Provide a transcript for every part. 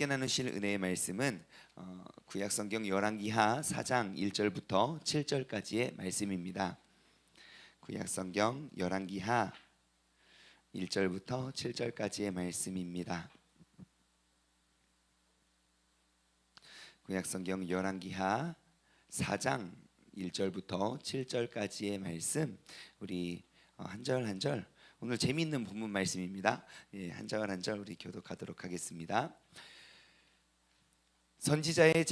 함께 나누실 은혜의 말씀은 구약성경 열왕기하 4장 1절부터 7절까지의 말씀입니다. 구약성경 열왕기하 1절부터 7절까지의 말씀입니다. 구약성경 열왕기하 4장 1절부터 7절까지의 말씀, 우리 한 절 한 절, 오늘 재미있는 본문 말씀입니다. 한 절 한 절 우리 교독하도록 하겠습니다. 선지자의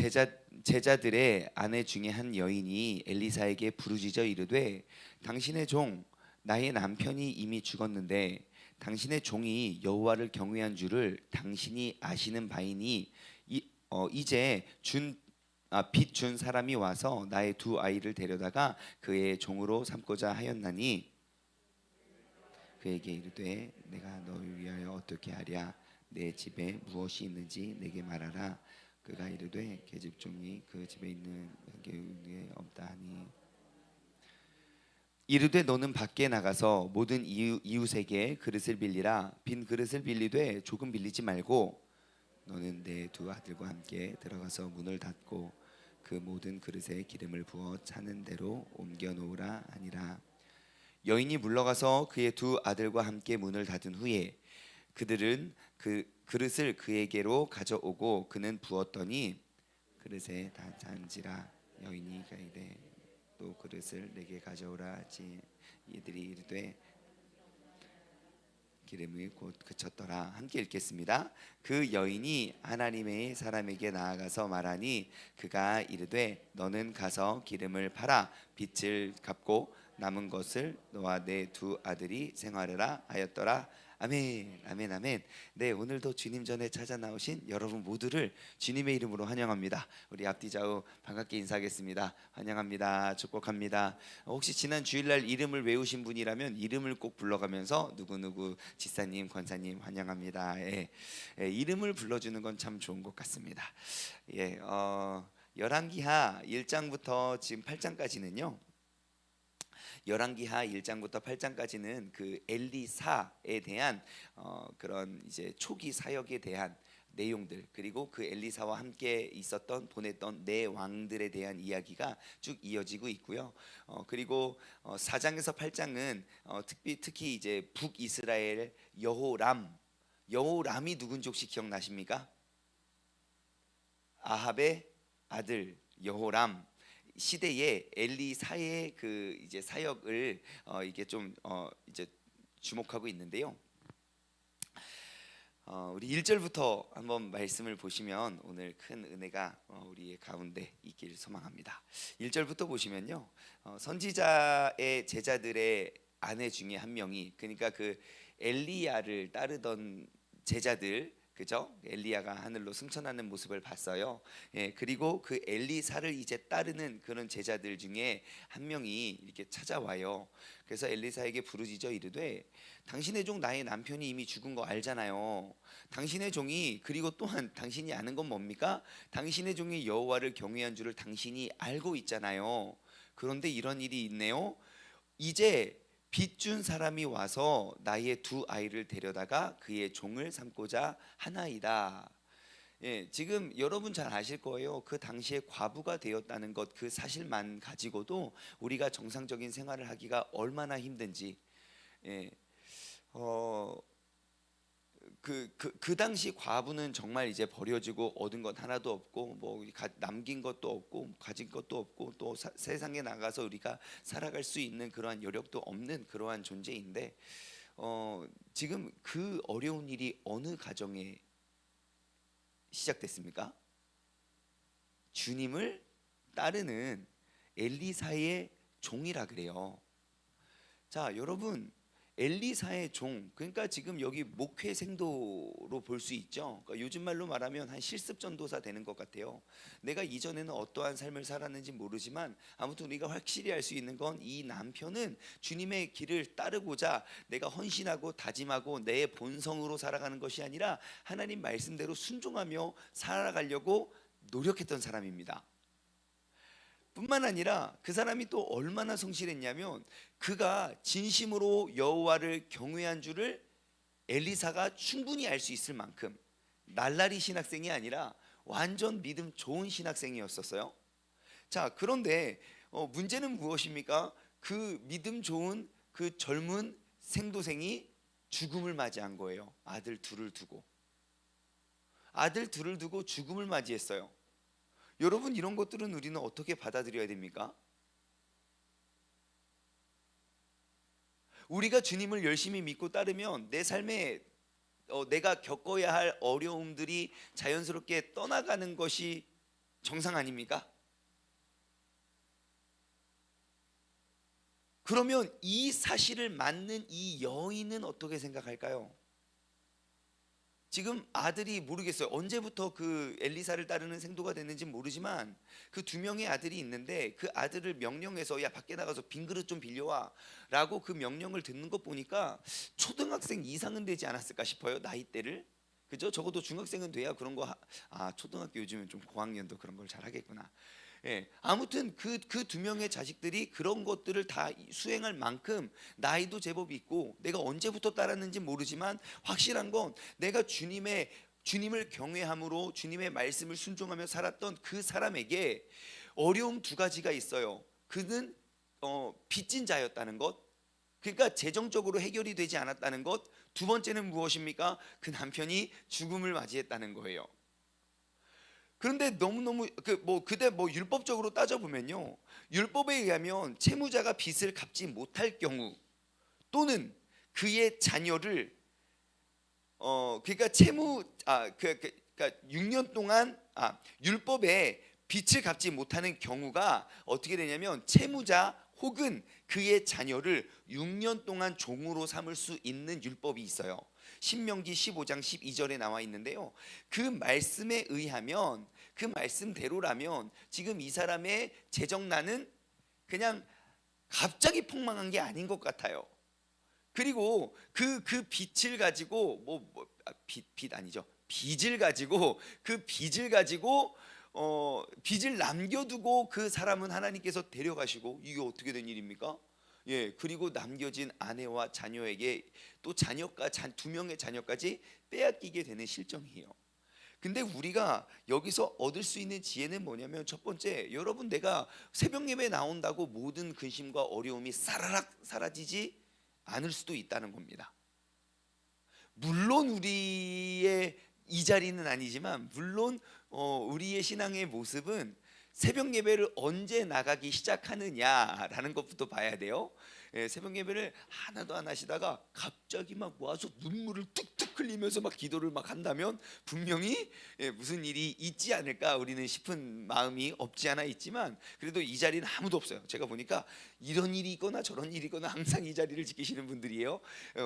제자들의 아내 중에 한 여인이 엘리사에게 부르짖어 이르되, 당신의 종 나의 남편이 이미 죽었는데 당신의 종이 여호와를 경외한 줄을 당신이 아시는 바이니 이제 빚 준 사람이 와서 나의 두 아이를 데려다가 그의 종으로 삼고자 하였나니 그에게 이르되, 내가 너를 위하여 어떻게 하랴? 내 집에 무엇이 있는지 내게 말하라. 그가 이르되, 계집종이 그 집에 있는 게 없다 하니, 이르되 너는 밖에 나가서 모든 이웃에게 그릇을 빌리라. 빈 그릇을 빌리되 조금 빌리지 말고 너는 내 두 아들과 함께 들어가서 문을 닫고 그 모든 그릇에 기름을 부어 차는 대로 옮겨 놓으라 하니라. 여인이 물러가서 그의 두 아들과 함께 문을 닫은 후에 그들은 그 그릇을 그에게로 가져오고 그는 부었더니 그릇에 다 찬지라. 여인이 가이되 또 그릇을 내게 가져오라 하지. 이들이 이르되 기름이 곧 그쳤더라. 함께 읽겠습니다. 그 여인이 하나님의 사람에게 나아가서 말하니 그가 이르되, 너는 가서 기름을 팔아 빚을 갚고 남은 것을 너와 내 두 아들이 생활하라 하였더라. 아멘, 아멘, 아멘. 네, 오늘도 주님 전에 찾아 나오신 여러분 모두를 주님의 이름으로 환영합니다. 우리 앞뒤 좌우 반갑게 인사하겠습니다. 환영합니다. 축복합니다. 혹시 지난 주일날 이름을 외우신 분이라면 이름을 꼭 불러가면서 누구누구 지사님, 권사님 환영합니다. 이름을 불러주는 건 참 좋은 것 같습니다. 열왕기하 1장부터 지금 8장까지는요. 열왕기하 1장부터 8장까지는 그 엘리사에 대한 그런 이제 초기 사역에 대한 내용들, 그리고 그 엘리사와 함께 있었던 보냈던 네 왕들에 대한 이야기가 쭉 이어지고 있고요. 그리고 4장에서 8장은 특히 이제 북이스라엘 여호람이 누군지 혹시 기억나십니까? 아합의 아들 여호람 시대에 엘리사의 그 이제 사역을 이게 좀 이제 주목하고 있는데요. 우리 1절부터 한번 말씀을 보시면 오늘 큰 은혜가 우리의 가운데 있길 소망합니다. 1절부터 보시면요, 선지자의 제자들의 아내 중에 한 명이, 그러니까 그 엘리야를 따르던 제자들, 그죠? 엘리야가 하늘로 승천하는 모습을 봤어요. 그리고 그 엘리사를 이제 따르는 그런 제자들 중에 한 명이 이렇게 찾아와요. 그래서 엘리사에게 부르짖어 이르되, 당신의 종 나의 남편이 이미 죽은 거 알잖아요. 당신의 종이, 그리고 또한 당신이 아는 건 뭡니까? 당신의 종이 여호와를 경외한 줄을 당신이 알고 있잖아요. 그런데 이런 일이 있네요. 이제 빚 준 사람이 와서 나의 두 아이를 데려다가 그의 종을 삼고자 하나이다. 지금 여러분 잘 아실 거예요. 그 당시에 과부가 되었다는 것, 그 사실만 가지고도 우리가 정상적인 생활을 하기가 얼마나 힘든지. 그 당시 과부는 정말 이제 버려지고 얻은 것 하나도 없고 뭐 남긴 것도 없고 가진 것도 없고 또 세상에 나가서 우리가 살아갈 수 있는 그러한 여력도 없는 그러한 존재인데, 지금 그 어려운 일이 어느 가정에 시작됐습니까? 주님을 따르는 엘리사의 종이라 그래요. 자, 여러분, 엘리사의 종, 그러니까 지금 여기 목회생도로 볼 수 있죠. 그러니까 요즘 말로 말하면 한 실습전도사 되는 것 같아요. 내가 이전에는 어떠한 삶을 살았는지 모르지만 아무튼 우리가 확실히 알 수 있는 건 이 남편은 주님의 길을 따르고자 내가 헌신하고 다짐하고 내 본성으로 살아가는 것이 아니라 하나님 말씀대로 순종하며 살아가려고 노력했던 사람입니다. 뿐만 아니라 그 사람이 또 얼마나 성실했냐면, 그가 진심으로 여호와를 경외한 줄을 엘리사가 충분히 알 수 있을 만큼 날라리 신학생이 아니라 완전 믿음 좋은 신학생이었었어요. 자, 그런데 문제는 무엇입니까? 그 믿음 좋은 그 젊은 생도생이 죽음을 맞이한 거예요. 아들 둘을 두고 죽음을 맞이했어요. 여러분, 이런 것들은 우리는 어떻게 받아들여야 됩니까? 우리가 주님을 열심히 믿고 따르면 내 삶에 내가 겪어야 할 어려움들이 자연스럽게 떠나가는 것이 정상 아닙니까? 그러면 이 사실을 맞는 이 여인은 어떻게 생각할까요? 지금 아들이 모르겠어요. 언제부터 그 엘리사를 따르는 생도가 됐는지 모르지만 그 두 명의 아들이 있는데 그 아들을 명령해서 야, 밖에 나가서 빈 그릇 좀 빌려와 라고 그 명령을 듣는 것 보니까 초등학생 이상은 되지 않았을까 싶어요. 나이대를. 그죠? 적어도 중학생은 돼야 그런 거 초등학교 요즘은 좀 고학년도 그런 걸 잘 하겠구나. 예, 아무튼 그 두 명의 자식들이 그런 것들을 다 수행할 만큼 나이도 제법 있고 내가 언제부터 따랐는지 모르지만 확실한 건 내가 주님을 경외함으로 주님의 말씀을 순종하며 살았던 그 사람에게 어려움 두 가지가 있어요. 그는 빚진 자였다는 것, 그러니까 재정적으로 해결이 되지 않았다는 것. 두 번째는 무엇입니까? 그 남편이 죽음을 맞이했다는 거예요. 그런데 너무너무 그때 율법적으로 따져보면요, 율법에 의하면 채무자가 빚을 갚지 못할 경우 또는 그의 자녀를 그러니까 그러니까 6년 동안 율법에 빚을 갚지 못하는 경우가 어떻게 되냐면 채무자 혹은 그의 자녀를 6년 동안 종으로 삼을 수 있는 율법이 있어요. 신명기 15장 12절에 나와 있는데요, 그 말씀에 의하면, 그 말씀대로라면 지금 이 사람의 재정난은 그냥 갑자기 폭망한 게 아닌 것 같아요. 그리고 그 빚을 가지고 빚 아니죠, 빚을 가지고 빚을 남겨두고 그 사람은 하나님께서 데려가시고, 이게 어떻게 된 일입니까? 예, 그리고 남겨진 아내와 자녀에게 또 두 명의 자녀까지 빼앗기게 되는 실정이에요. 근데 우리가 여기서 얻을 수 있는 지혜는 뭐냐면, 첫 번째, 여러분, 내가 새벽 예배 나온다고 모든 근심과 어려움이 사라락 사라지지 않을 수도 있다는 겁니다. 물론 우리의 이 자리는 아니지만, 물론 우리의 신앙의 모습은 새벽 예배를 언제 나가기 시작하느냐라는 것부터 봐야 돼요. 예, 새벽 예배를 하나도 안 하시다가 갑자기 막 와서 눈물을 뚝뚝 흘리면서 막 기도를 막 한다면 분명히 무슨 일이 있지 않을까 우리는 싶은 마음이 없지 않아 있지만, 그래도 이 자리는 아무도 없어요. 제가 보니까 이런 일이 있거나 저런 일이 있거나 항상 이 자리를 지키시는 분들이에요.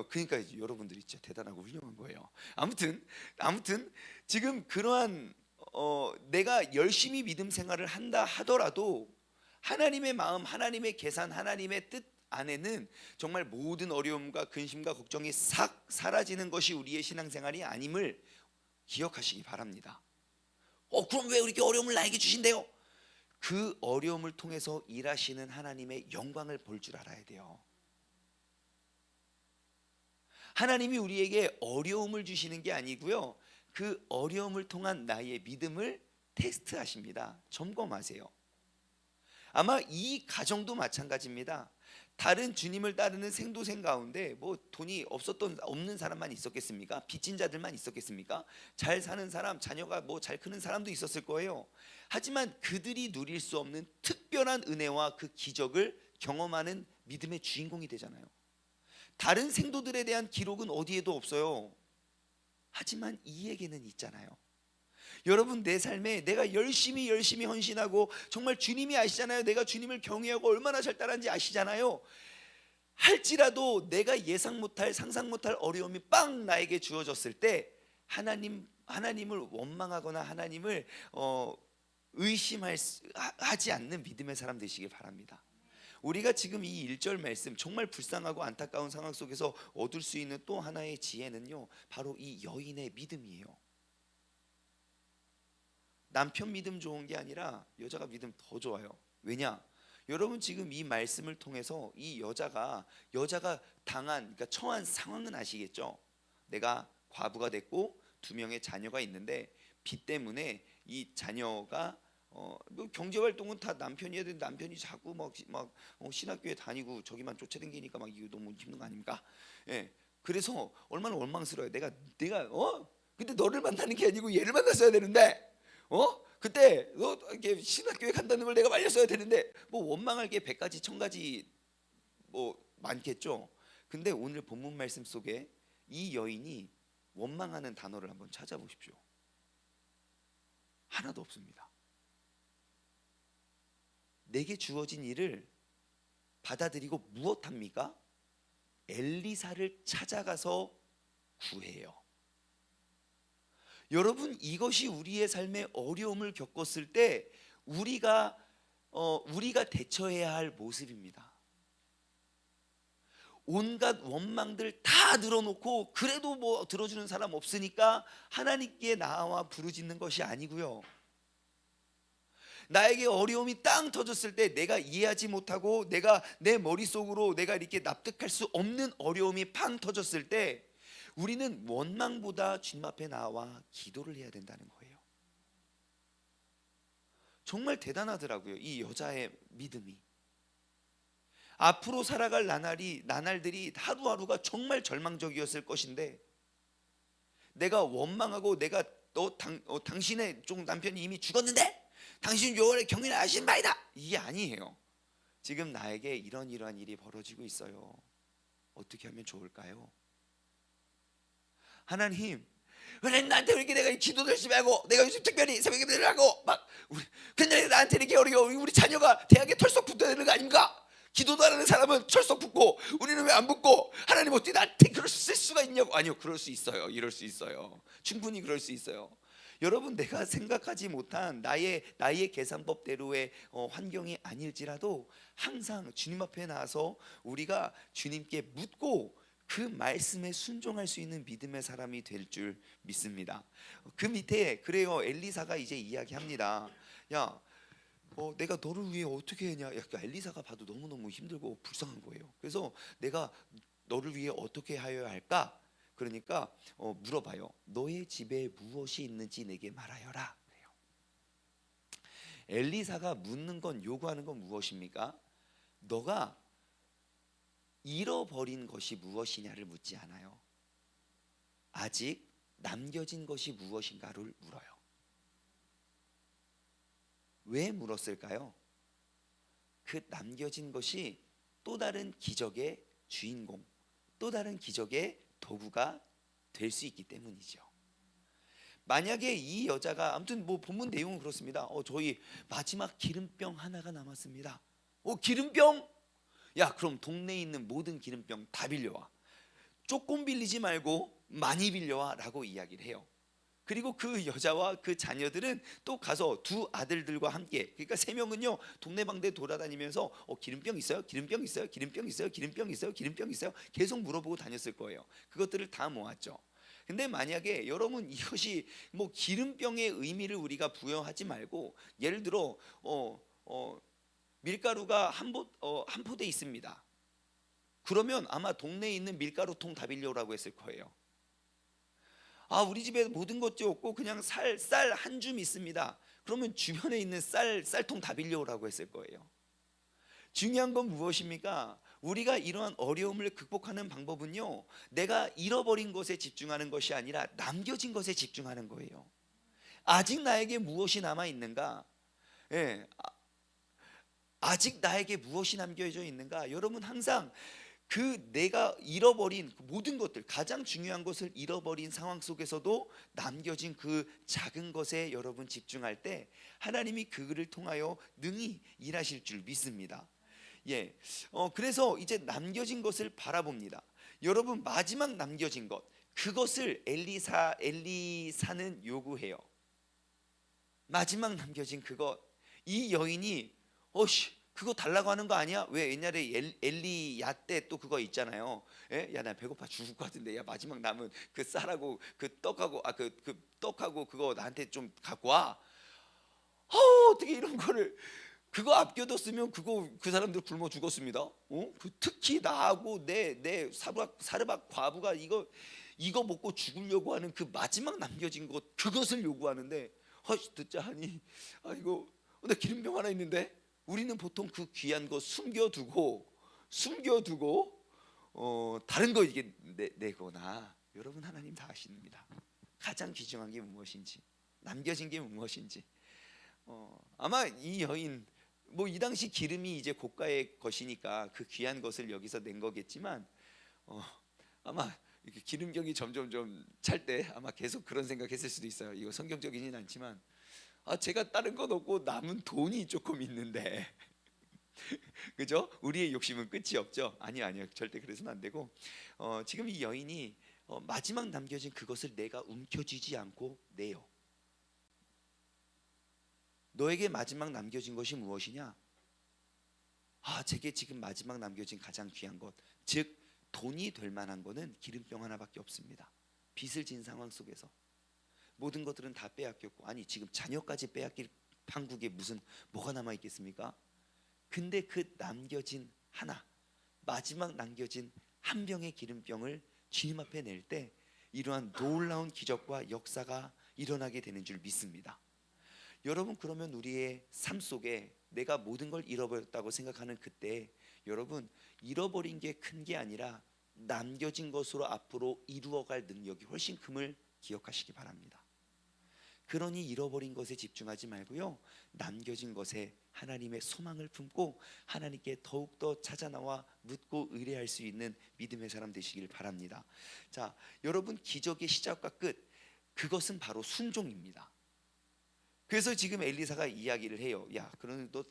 그러니까 여러분들이 진짜 대단하고 훌륭한 거예요. 아무튼 지금 그러한 내가 열심히 믿음 생활을 한다 하더라도 하나님의 마음, 하나님의 계산, 하나님의 뜻 안에는 정말 모든 어려움과 근심과 걱정이 싹 사라지는 것이 우리의 신앙생활이 아님을 기억하시기 바랍니다. 그럼 왜 이렇게 어려움을 나에게 주신대요? 그 어려움을 통해서 일하시는 하나님의 영광을 볼 줄 알아야 돼요. 하나님이 우리에게 어려움을 주시는 게 아니고요, 그 어려움을 통한 나의 믿음을 테스트하십니다. 점검하세요. 아마 이 가정도 마찬가지입니다. 다른 주님을 따르는 생도생 가운데 돈이 없는 사람만 있었겠습니까? 빚진 자들만 있었겠습니까? 잘 사는 사람, 자녀가 잘 크는 사람도 있었을 거예요. 하지만 그들이 누릴 수 없는 특별한 은혜와 그 기적을 경험하는 믿음의 주인공이 되잖아요. 다른 생도들에 대한 기록은 어디에도 없어요. 하지만 이에게는 있잖아요. 여러분, 내 삶에 내가 열심히 헌신하고 정말 주님이 아시잖아요. 내가 주님을 경외하고 얼마나 잘 따르는지 아시잖아요. 할지라도 내가 예상 못할, 상상 못할 어려움이 빵 나에게 주어졌을 때 하나님을 원망하거나 하나님을 의심하지 않는 믿음의 사람 되시길 바랍니다. 우리가 지금 이 1절 말씀, 정말 불쌍하고 안타까운 상황 속에서 얻을 수 있는 또 하나의 지혜는요, 바로 이 여인의 믿음이에요. 남편 믿음 좋은 게 아니라 여자가 믿음 더 좋아요. 왜냐? 여러분, 지금 이 말씀을 통해서 이 여자가 그러니까 처한 상황은 아시겠죠? 내가 과부가 됐고 두 명의 자녀가 있는데 빚 때문에 이 자녀가 뭐 경제 활동은 다 남편이 해야 되는데 남편이 자꾸 막 신학교에 다니고 저기만 쫓아다니니까 막 이거 너무 힘든 거 아닙니까? 예. 그래서 얼마나 원망스러워요. 내가 근데 너를 만나는 게 아니고 얘를 만났어야 되는데 그때 너 이렇게 신학교에 간다는 걸 내가 말렸어야 되는데 뭐 원망할 게 100가지 1000가지 뭐 많겠죠. 근데 오늘 본문 말씀 속에 이 여인이 원망하는 단어를 한번 찾아보십시오. 하나도 없습니다. 내게 주어진 일을 받아들이고 무엇합니까? 엘리사를 찾아가서 구해요. 여러분, 이것이 우리의 삶에 어려움을 겪었을 때 우리가 대처해야 할 모습입니다. 온갖 원망들 다 늘어놓고 그래도 뭐 들어주는 사람 없으니까 하나님께 나와 부르짖는 것이 아니고요. 나에게 어려움이 땅 터졌을 때 내가 이해하지 못하고 내가 내 머릿속으로 내가 이렇게 납득할 수 없는 어려움이 팡 터졌을 때 우리는 원망보다 주님 앞에 나와 기도를 해야 된다는 거예요. 정말 대단하더라고요. 이 여자의 믿음이. 앞으로 살아갈 나날들이 하루하루가 정말 절망적이었을 것인데 내가 원망하고 내가 당신의 남편이 이미 죽었는데 당신 요월의 경륜을 아신 바이다, 이게 아니에요. 지금 나에게 이러한 일이 벌어지고 있어요. 어떻게 하면 좋을까요? 하나님, 왜 나한테 이렇게 내가 기도도 열심히 하고 내가 요즘 특별히 새벽 기도를 하고 막 근데 나한테 이렇게 어려워. 우리 자녀가 대학에 털썩 붙어야 되는 거 아닙니까? 기도도 안 하는 사람은 철썩 붙고 우리는 왜 안 붙고 하나님 어떻게 나한테 그럴 수가 있냐고. 아니요, 그럴 수 있어요. 이럴 수 있어요. 충분히 그럴 수 있어요. 여러분, 내가 생각하지 못한 나의 계산법대로의 환경이 아닐지라도 항상 주님 앞에 나와서 우리가 주님께 묻고 그 말씀에 순종할 수 있는 믿음의 사람이 될 줄 믿습니다. 그 밑에 그래요, 엘리사가 이제 이야기합니다. 야, 내가 너를 위해 어떻게 했냐. 엘리사가 봐도 너무너무 힘들고 불쌍한 거예요. 그래서 내가 너를 위해 어떻게 하여야 할까? 그러니까 물어봐요. 너의 집에 무엇이 있는지 내게 말하여라. 그래요. 엘리사가 묻는 건, 요구하는 건 무엇입니까? 너가 잃어버린 것이 무엇이냐를 묻지 않아요. 아직 남겨진 것이 무엇인가를 물어요. 왜 물었을까요? 그 남겨진 것이 또 다른 기적의 주인공, 또 다른 기적의 도구가 될 수 있기 때문이죠. 만약에 이 여자가, 아무튼 뭐 본문 내용은 그렇습니다. 저희 마지막 기름병 하나가 남았습니다. 기름병? 야, 그럼 동네에 있는 모든 기름병 다 빌려와. 조금 빌리지 말고 많이 빌려와 라고 이야기를 해요. 그리고 그 여자와 그 자녀들은 또 가서 두 아들들과 함께, 그러니까 세 명은요 동네방네 돌아다니면서 기름병 있어요? 기름병 있어요? 기름병 있어요? 기름병 있어요? 기름병 있어요? 계속 물어보고 다녔을 거예요. 그것들을 다 모았죠. 근데 만약에 여러분, 이것이 뭐 기름병의 의미를 우리가 부여하지 말고, 예를 들어 밀가루가 한 포대 있습니다. 그러면 아마 동네에 있는 밀가루통 다 빌려오라고 했을 거예요. 우리 집에 모든 것이 없고 그냥 쌀 한 줌 있습니다. 그러면 주변에 있는 쌀통 다 빌려오라고 했을 거예요. 중요한 건 무엇입니까? 우리가 이러한 어려움을 극복하는 방법은요, 내가 잃어버린 것에 집중하는 것이 아니라 남겨진 것에 집중하는 거예요. 아직 나에게 무엇이 남아 있는가? 아직 나에게 무엇이 남겨져 있는가? 여러분, 항상 내가 잃어버린 모든 것들, 가장 중요한 것을 잃어버린 상황 속에서도 남겨진 그 작은 것에 여러분 집중할 때 하나님이 그를 통하여 능히 일하실 줄 믿습니다. 그래서 이제 남겨진 것을 바라봅니다. 여러분, 마지막 남겨진 것, 그것을 엘리사는 요구해요. 마지막 남겨진 그것. 이 여인이 그거 달라고 하는 거 아니야? 왜 옛날에 엘리야 때 또 그거 있잖아요. 야, 나 배고파 죽을 것 같은데, 야, 마지막 남은 그 쌀하고 그 떡하고 그 떡하고 그거 나한테 좀 갖고 와. 어떻게 이런 거를, 그거 아껴뒀으면 그거 그 사람들 굶어 죽었습니다. 특히 나하고 내 사르밧 과부가 이거 먹고 죽으려고 하는 그 마지막 남겨진 것, 그것을 요구하는데, 듣자 하니 이거 나 기름병 하나 있는데. 우리는 보통 그 귀한 거 숨겨두고 다른 거 이게 내거나. 여러분, 하나님 다 아십니다. 가장 귀중한 게 무엇인지, 남겨진 게 무엇인지. 아마 이 여인, 뭐 이 당시 기름이 이제 고가의 것이니까 그 귀한 것을 여기서 낸 거겠지만, 아마 이렇게 기름병이 점점 찰 때 아마 계속 그런 생각했을 수도 있어요. 이거 성경적이진 않지만, 제가 다른 건 없고 남은 돈이 조금 있는데 그죠? 우리의 욕심은 끝이 없죠. 아니요, 절대 그래서는 안 되고, 지금 이 여인이 마지막 남겨진 그것을 내가 움켜쥐지 않고 내요. 너에게 마지막 남겨진 것이 무엇이냐? 제게 지금 마지막 남겨진 가장 귀한 것, 즉 돈이 될 만한 거는 기름병 하나밖에 없습니다. 빚을 진 상황 속에서 모든 것들은 다 빼앗겼고, 아니 지금 자녀까지 빼앗길 판국에 무슨 뭐가 남아 있겠습니까? 근데 그 남겨진 하나, 마지막 남겨진 한 병의 기름병을 주님 앞에 낼 때 이러한 놀라운 기적과 역사가 일어나게 되는 줄 믿습니다. 여러분, 그러면 우리의 삶 속에 내가 모든 걸 잃어버렸다고 생각하는 그때, 여러분, 잃어버린 게 큰 게 아니라 남겨진 것으로 앞으로 이루어갈 능력이 훨씬 큼을 기억하시기 바랍니다. 그러니 잃어버린 것에 집중하지 말고요, 남겨진 것에 하나님의 소망을 품고 하나님께 더욱더 찾아 나와 묻고 의뢰할 수 있는 믿음의 사람 되시길 바랍니다. 자, 여러분, 기적의 시작과 끝, 그것은 바로 순종입니다. 그래서 지금 엘리사가 이야기를 해요. 야, 그러면 너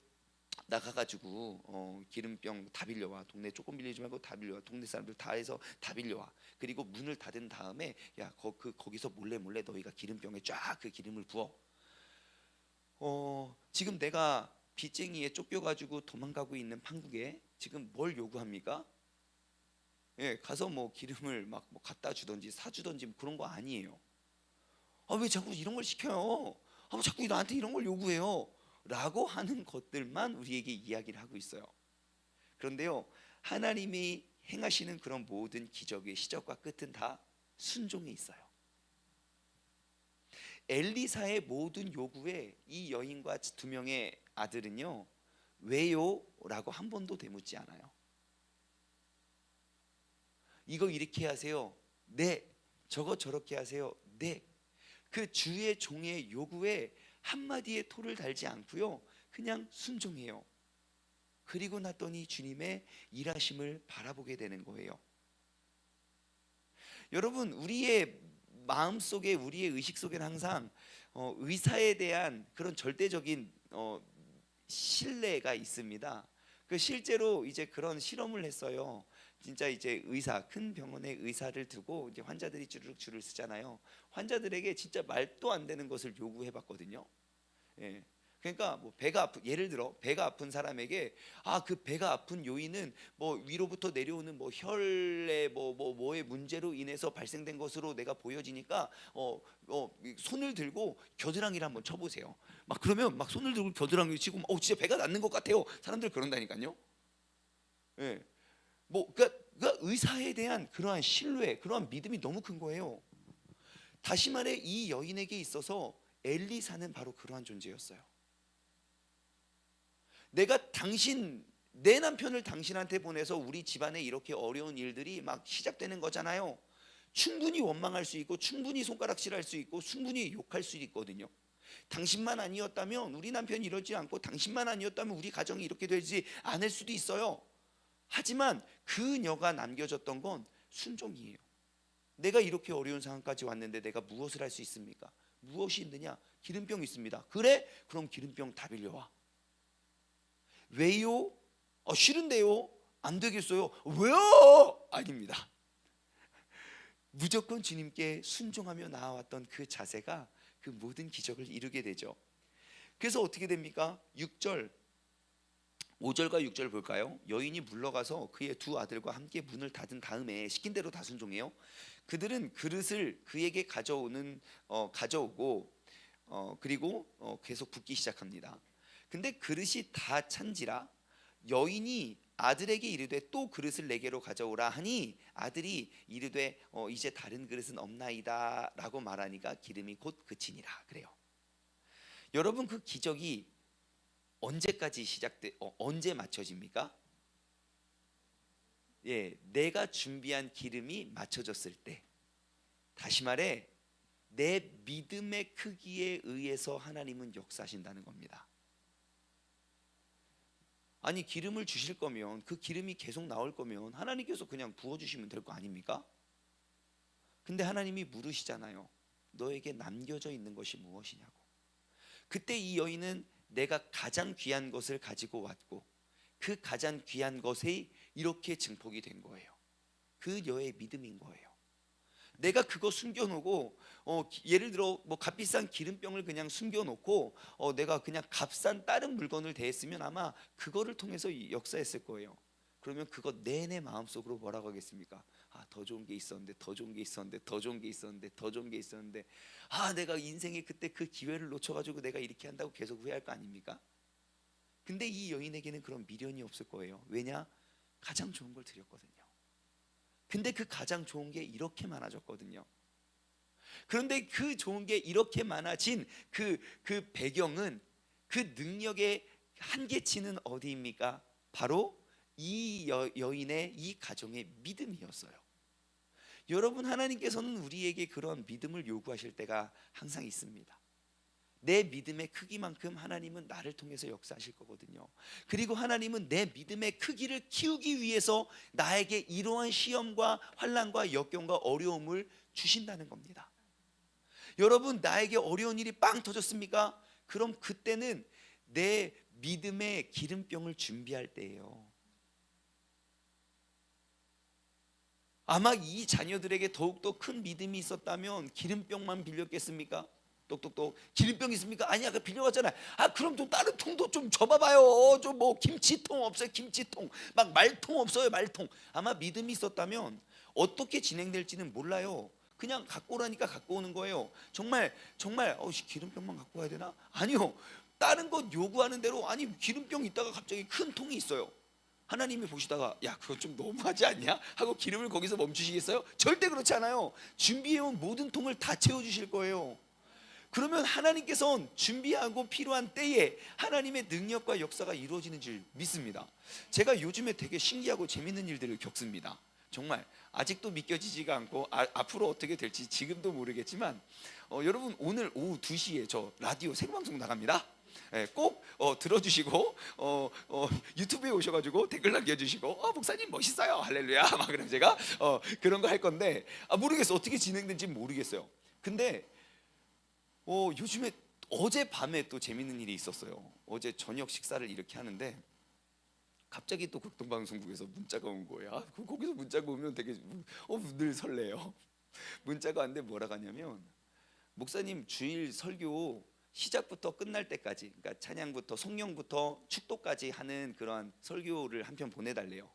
나가가지고 기름병 다 빌려와. 동네 조금 빌리지 말고 다 빌려와. 동네 사람들 다 해서 다 빌려와. 그리고 문을 닫은 다음에 야, 거기서 몰래 너희가 기름병에 쫙 그 기름을 부어. 지금 내가 빚쟁이에 쫓겨가지고 도망가고 있는 판국에 지금 뭘 요구합니까? 예, 가서 뭐 기름을 막 뭐 갖다 주던지 사주던지 뭐 그런 거 아니에요. 왜 자꾸 이런 걸 시켜요? 왜 자꾸 나한테 이런 걸 요구해요? 라고 하는 것들만 우리에게 이야기를 하고 있어요. 그런데요, 하나님이 행하시는 그런 모든 기적의 시작과 끝은 다 순종에 있어요. 엘리사의 모든 요구에 이 여인과 두 명의 아들은요, 왜요? 라고 한 번도 되묻지 않아요. 이거 이렇게 하세요. 네. 저거 저렇게 하세요. 네. 그 주의 종의 요구에 한마디의 토를 달지 않고요, 그냥 순종해요. 그리고 났더니 주님의 일하심을 바라보게 되는 거예요. 여러분, 우리의 마음속에, 우리의 의식 속에는 항상 의사에 대한 그런 절대적인 신뢰가 있습니다. 실제로 이제 그런 실험을 했어요. 진짜 이제 큰 병원에 의사를 두고 이제 환자들이 주르륵 줄을 서잖아요. 환자들에게 진짜 말도 안 되는 것을 요구해봤거든요. 예. 그러니까 뭐 예를 들어 배가 아픈 사람에게 그 배가 아픈 요인은 뭐 위로부터 내려오는 뭐 혈의 뭐의 문제로 인해서 발생된 것으로 내가 보여지니까 손을 들고 겨드랑이를 한번 쳐보세요. 막 그러면 막 손을 들고 겨드랑이를 치고 진짜 배가 낫는 것 같아요. 사람들 그런다니까요. 예. 그러니까 의사에 대한 그러한 신뢰, 그러한 믿음이 너무 큰 거예요. 다시 말해 이 여인에게 있어서 엘리사는 바로 그러한 존재였어요. 내 남편을 당신한테 보내서 우리 집안에 이렇게 어려운 일들이 막 시작되는 거잖아요. 충분히 원망할 수 있고, 충분히 손가락질할 수 있고, 충분히 욕할 수 있거든요. 당신만 아니었다면 우리 남편이 이러지 않고, 당신만 아니었다면 우리 가정이 이렇게 되지 않을 수도 있어요. 하지만 그녀가 남겨졌던 건 순종이에요. 내가 이렇게 어려운 상황까지 왔는데 내가 무엇을 할 수 있습니까? 무엇이 있느냐? 기름병 있습니다. 그래? 그럼 기름병 다 빌려와. 왜요? 싫은데요? 안 되겠어요. 왜요? 아닙니다. 무조건 주님께 순종하며 나아왔던 그 자세가 그 모든 기적을 이루게 되죠. 그래서 어떻게 됩니까? 5절과 6절 볼까요? 여인이 물러가서 그의 두 아들과 함께 문을 닫은 다음에 시킨 대로 다 순종해요. 그들은 그릇을 그에게 가져오고 그리고 계속 붓기 시작합니다. 근데 그릇이 다 찬지라 여인이 아들에게 이르되 또 그릇을 내게로 가져오라 하니 아들이 이르되 이제 다른 그릇은 없나이다 라고 말하니까 기름이 곧 그치니라 그래요. 여러분, 그 기적이 언제까지 언제 맞춰집니까? 예, 내가 준비한 기름이 맞춰졌을 때, 다시 말해 내 믿음의 크기에 의해서 하나님은 역사하신다는 겁니다. 아니, 기름을 주실 거면, 그 기름이 계속 나올 거면 하나님께서 그냥 부어주시면 될 거 아닙니까? 근데 하나님이 물으시잖아요. 너에게 남겨져 있는 것이 무엇이냐고. 그때 이 여인은 내가 가장 귀한 것을 가지고 왔고 그 가장 귀한 것이 이렇게 증폭이 된 거예요. 그 여의 믿음인 거예요. 내가 그거 숨겨놓고 예를 들어 뭐 값비싼 기름병을 그냥 숨겨놓고 내가 그냥 값싼 다른 물건을 대했으면 아마 그거를 통해서 역사했을 거예요. 그러면 그거 내내 마음속으로 뭐라고 하겠습니까? 아, 더 좋은 게 있었는데, 더 좋은 게 있었는데, 더 좋은 게 있었는데, 더 좋은 게 있었는데, 아, 내가 인생에 그때 그 기회를 놓쳐가지고 내가 이렇게 한다고 계속 후회할 거 아닙니까? 근데 이 여인에게는 그런 미련이 없을 거예요. 왜냐? 가장 좋은 걸 드렸거든요. 근데 그 가장 좋은 게 이렇게 많아졌거든요. 그런데 그 좋은 게 이렇게 많아진 그 배경은, 그 능력의 한계치는 어디입니까? 바로 이 여인의 이 가정의 믿음이었어요. 여러분, 하나님께서는 우리에게 그런 믿음을 요구하실 때가 항상 있습니다. 내 믿음의 크기만큼 하나님은 나를 통해서 역사하실 거거든요. 그리고 하나님은 내 믿음의 크기를 키우기 위해서 나에게 이러한 시험과 환난과 역경과 어려움을 주신다는 겁니다. 여러분, 나에게 어려운 일이 빵 터졌습니까? 그럼 그때는 내 믿음의 기름병을 준비할 때예요. 아마 이 자녀들에게 더욱더 큰 믿음이 있었다면 기름병만 빌렸겠습니까? 똑똑똑, 기름병 있습니까? 아니야, 그 빌려왔잖아. 아, 그럼 좀 다른 통도 좀 줘봐봐요. 좀 뭐 김치통 없어요? 김치통. 막 말통 없어요? 말통. 아마 믿음이 있었다면 어떻게 진행될지는 몰라요. 그냥 갖고 오라니까 갖고 오는 거예요. 정말 기름병만 갖고 와야 되나? 아니요, 다른 것 요구하는 대로. 아니, 기름병 있다가 갑자기 큰 통이 있어요. 하나님이 보시다가 야, 그거 좀 너무하지 않냐? 하고 기름을 거기서 멈추시겠어요? 절대 그렇지 않아요. 준비해온 모든 통을 다 채워주실 거예요. 그러면 하나님께서는 준비하고 필요한 때에 하나님의 능력과 역사가 이루어지는 줄 믿습니다. 제가 요즘에 되게 신기하고 재밌는 일들을 겪습니다. 정말 아직도 믿겨지지가 않고 앞으로 어떻게 될지 지금도 모르겠지만 여러분, 오늘 오후 2시에 저 라디오 생방송 나갑니다. 꼭 들어주시고 유튜브에 오셔가지고 댓글 남겨주시고 목사님 멋있어요 할렐루야 막 그럼 제가 그런 거 할 건데 모르겠어, 어떻게 진행될지 모르겠어요. 근데 요즘에 어젯밤에 또 재밌는 일이 있었어요. 어제 저녁 식사를 이렇게 하는데 갑자기 또 극동방송국에서 문자가 온 거예요. 거기서 문자가 오면 되게 늘 설레요. 문자가 왔는데 뭐라고 하냐면, 목사님 주일 설교 시작부터 끝날 때까지, 그러니까 찬양부터 성령부터 축도까지 하는 그런 설교를 한 편 보내달래요.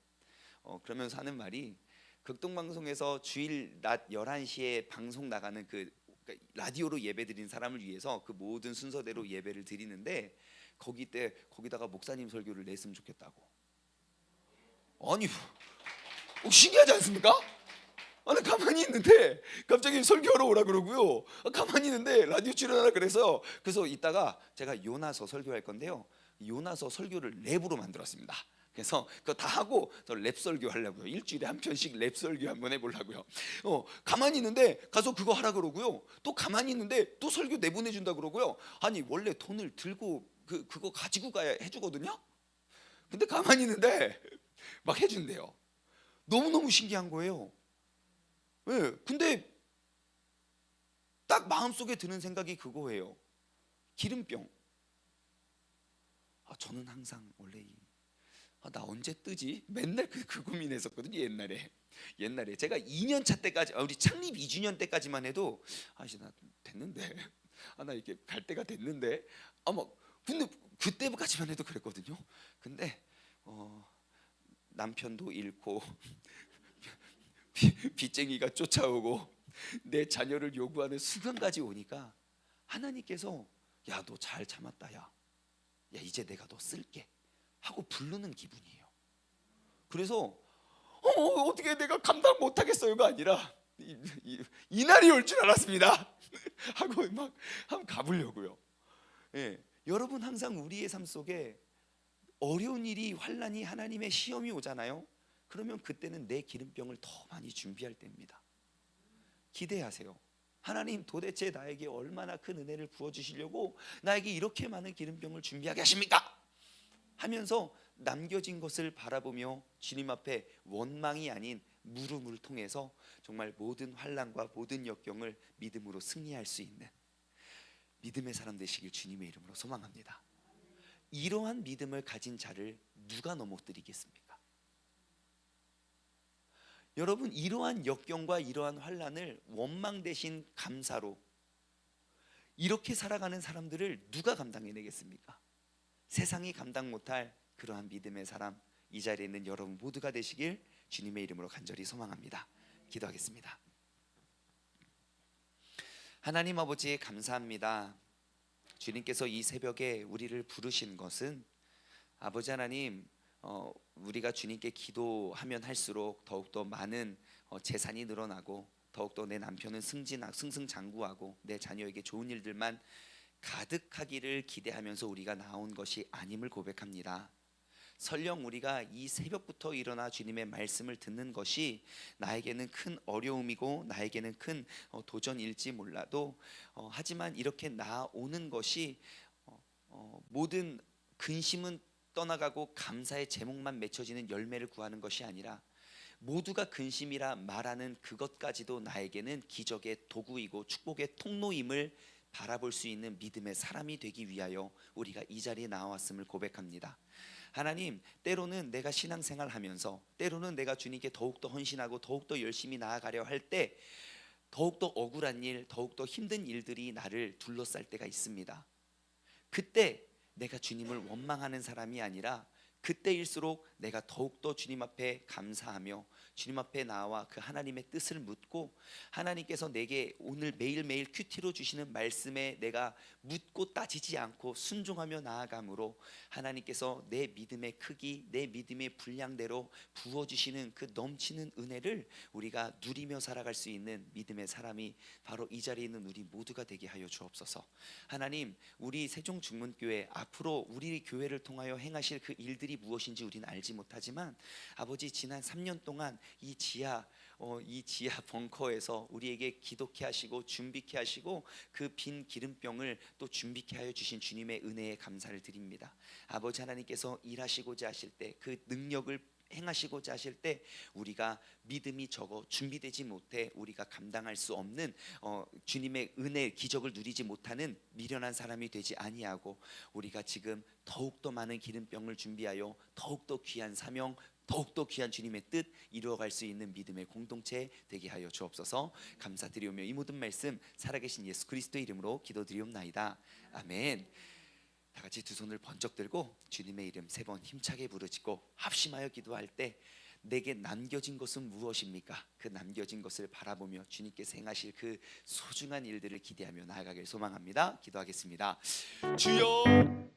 그러면서 하는 말이, 극동방송에서 주일 낮 11시에 방송 나가는 그러니까 라디오로 예배 드린 사람을 위해서 그 모든 순서대로 예배를 드리는데 거기다가 목사님 설교를 냈으면 좋겠다고. 아니, 신기하지 않습니까? 아니, 가만히 있는데 갑자기 설교하러 오라 그러고요. 가만히 있는데 라디오 출연하라 그래서 이따가 제가 요나서 설교할 건데요. 요나서 설교를 랩으로 만들었습니다. 그래서 그거 다 하고 저 랩 설교 하려고요. 일주일에 한 편씩 랩 설교 한번 해보려고요. 가만히 있는데 가서 그거 하라 그러고요. 또 가만히 있는데 또 설교 내보내준다 그러고요. 아니, 원래 돈을 들고 그거 가지고 가야 해주거든요. 근데 가만히 있는데 막 해준대요. 너무너무 신기한 거예요. 네, 근데 딱 마음속에 드는 생각이 그거예요. 기름병. 저는 항상 원래 나 언제 뜨지? 맨날 그 고민했었거든요. 옛날에 제가 2년 차 때까지, 우리 창립 2주년 때까지만 해도 이제 나 됐는데, 나 이렇게 갈 때가 됐는데, 근데 그때까지만 해도 그랬거든요. 근데 남편도 잃고 빚쟁이가 쫓아오고 내 자녀를 요구하는 순간까지 오니까 하나님께서 야, 너 잘 참았다, 야, 야 이제 내가 너 쓸게 하고 부르는 기분이에요. 그래서 어떻게 내가 감당 못하겠어요가 아니라 이날이 올 줄 알았습니다 하고 막 한번 가보려고요. 예, 여러분 항상 우리의 삶 속에 어려운 일이, 환난이, 하나님의 시험이 오잖아요. 그러면 그때는 내 기름병을 더 많이 준비할 때입니다. 기대하세요. 하나님 도대체 나에게 얼마나 큰 은혜를 부어주시려고 나에게 이렇게 많은 기름병을 준비하게 하십니까? 하면서 남겨진 것을 바라보며 주님 앞에 원망이 아닌 물음을 통해서 정말 모든 환난과 모든 역경을 믿음으로 승리할 수 있는 믿음의 사람 되시길 주님의 이름으로 소망합니다. 이러한 믿음을 가진 자를 누가 넘어뜨리겠습니까? 여러분, 이러한 역경과 이러한 환난을 원망 대신 감사로 이렇게 살아가는 사람들을 누가 감당해내겠습니까? 세상이 감당 못할 그러한 믿음의 사람, 이 자리에 있는 여러분 모두가 되시길 주님의 이름으로 간절히 소망합니다. 기도하겠습니다. 하나님 아버지 감사합니다. 주님께서 이 새벽에 우리를 부르신 것은 아버지 하나님, 우리가 주님께 기도하면 할수록 더욱더 많은 재산이 늘어나고 더욱더 내 남편은 승승장구하고 내 자녀에게 좋은 일들만 가득하기를 기대하면서 우리가 나온 것이 아님을 고백합니다. 설령 우리가 이 새벽부터 일어나 주님의 말씀을 듣는 것이 나에게는 큰 어려움이고 나에게는 큰 도전일지 몰라도 하지만 이렇게 나오는 것이 모든 근심은 떠나가고 감사의 제목만 맺혀지는 열매를 구하는 것이 아니라 모두가 근심이라 말하는 그것까지도 나에게는 기적의 도구이고 축복의 통로임을 바라볼 수 있는 믿음의 사람이 되기 위하여 우리가 이 자리에 나왔음을 고백합니다. 하나님, 때로는 내가 신앙생활하면서 때로는 내가 주님께 더욱더 헌신하고 더욱더 열심히 나아가려 할 때 더욱더 억울한 일, 더욱더 힘든 일들이 나를 둘러쌀 때가 있습니다. 그때 내가 주님을 원망하는 사람이 아니라 그때일수록 내가 더욱더 주님 앞에 감사하며 주님 앞에 나와 그 하나님의 뜻을 묻고 하나님께서 내게 오늘 매일매일 큐티로 주시는 말씀에 내가 묻고 따지지 않고 순종하며 나아감으로 하나님께서 내 믿음의 크기, 내 믿음의 분량대로 부어주시는 그 넘치는 은혜를 우리가 누리며 살아갈 수 있는 믿음의 사람이 바로 이 자리에 있는 우리 모두가 되게 하여 주옵소서. 하나님, 우리 세종중문교회 앞으로 우리 교회를 통하여 행하실 그 일들이 무엇인지 우리는 알지 못하지만 아버지, 지난 3년 동안 이 지하 벙커에서 우리에게 기독케 하시고 준비케 하시고 그 빈 기름병을 또 준비케 하여 주신 주님의 은혜에 감사를 드립니다. 아버지 하나님께서 일하시고자 하실 때 그 능력을 행하시고자 하실 때 우리가 믿음이 적어 준비되지 못해 우리가 감당할 수 없는 주님의 은혜 기적을 누리지 못하는 미련한 사람이 되지 아니하고 우리가 지금 더욱더 많은 기름병을 준비하여 더욱더 귀한 사명, 더욱더 귀한 주님의 뜻 이루어갈 수 있는 믿음의 공동체 되게 하여 주옵소서. 감사드리오며 이 모든 말씀 살아계신 예수 그리스도의 이름으로 기도드리옵나이다. 아멘. 다 같이 두 손을 번쩍 들고 주님의 이름 3번 힘차게 부르짖고 합심하여 기도할 때 내게 남겨진 것은 무엇입니까? 그 남겨진 것을 바라보며 주님께서 행하실 그 소중한 일들을 기대하며 나아가길 소망합니다. 기도하겠습니다. 주여